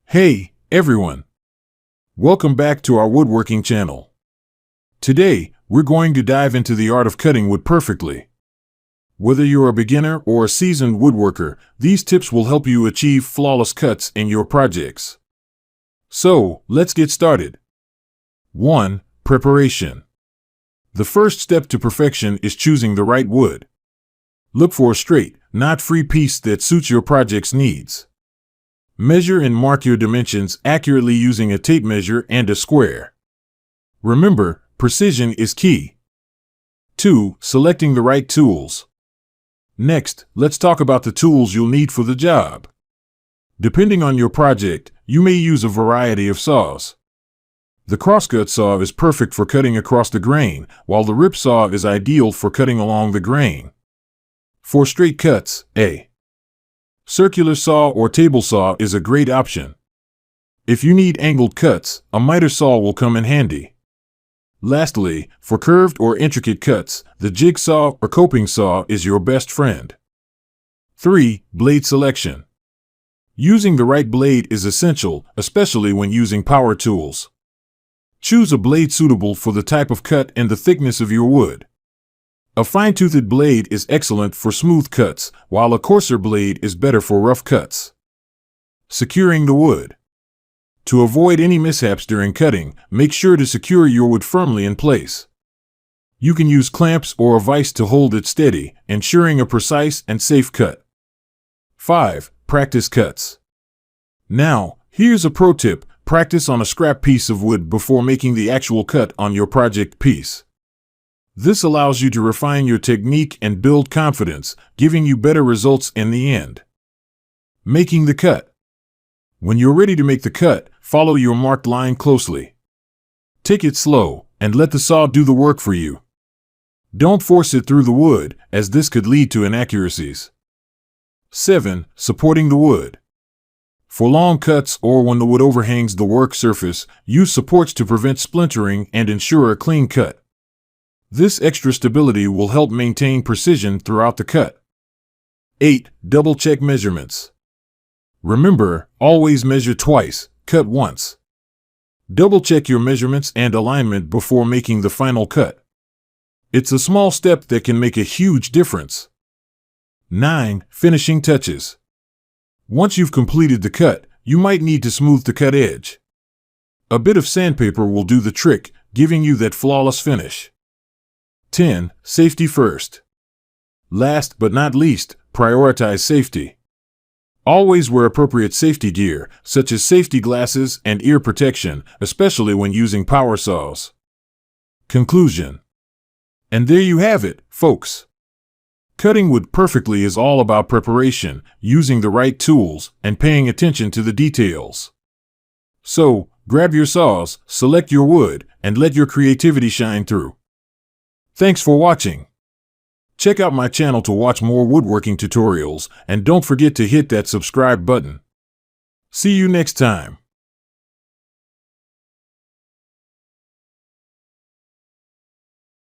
Hey, everyone! Welcome back to our woodworking channel. Today, we're going to dive into the art of cutting wood perfectly. Whether you're a beginner or a seasoned woodworker, these tips will help you achieve flawless cuts in your projects. So, let's get started. 1. Preparation. The first step to perfection is choosing the right wood. Look for a straight, knot-free piece that suits your project's needs. Measure and mark your dimensions accurately using a tape measure and a square. Remember, precision is key. 2. Selecting the right tools. Next, let's talk about the tools you'll need for the job. Depending on your project, you may use a variety of saws. The crosscut saw is perfect for cutting across the grain, while the rip saw is ideal for cutting along the grain. For straight cuts, a circular saw or table saw is a great option. If you need angled cuts, a miter saw will come in handy. Lastly, for curved or intricate cuts, the jigsaw or coping saw is your best friend. 3. Blade selection. Using the right blade is essential, especially when using power tools. Choose a blade suitable for the type of cut and the thickness of your wood. A fine-toothed blade is excellent for smooth cuts, while a coarser blade is better for rough cuts. Securing the wood. To avoid any mishaps during cutting, make sure to secure your wood firmly in place. You can use clamps or a vise to hold it steady, ensuring a precise and safe cut. 5. Practice cuts. Now, here's a pro tip: practice on a scrap piece of wood before making the actual cut on your project piece. This allows you to refine your technique and build confidence, giving you better results in the end. Making the cut. When you're ready to make the cut, follow your marked line closely. Take it slow, and let the saw do the work for you. Don't force it through the wood, as this could lead to inaccuracies. 7. Supporting the wood. For long cuts or when the wood overhangs the work surface, use supports to prevent splintering and ensure a clean cut. This extra stability will help maintain precision throughout the cut. 8. Double-check measurements. Remember, always measure twice, cut once. Double-check your measurements and alignment before making the final cut. It's a small step that can make a huge difference. 9. Finishing touches. Once you've completed the cut, you might need to smooth the cut edge. A bit of sandpaper will do the trick, giving you that flawless finish. 10. Safety first. Last but not least, prioritize safety. Always wear appropriate safety gear, such as safety glasses and ear protection, especially when using power saws. Conclusion. And there you have it, folks. Cutting wood perfectly is all about preparation, using the right tools, and paying attention to the details. So, grab your saws, select your wood, and let your creativity shine through. Thanks for watching. Check out my channel to watch more woodworking tutorials, and don't forget to hit that subscribe button. See you next time.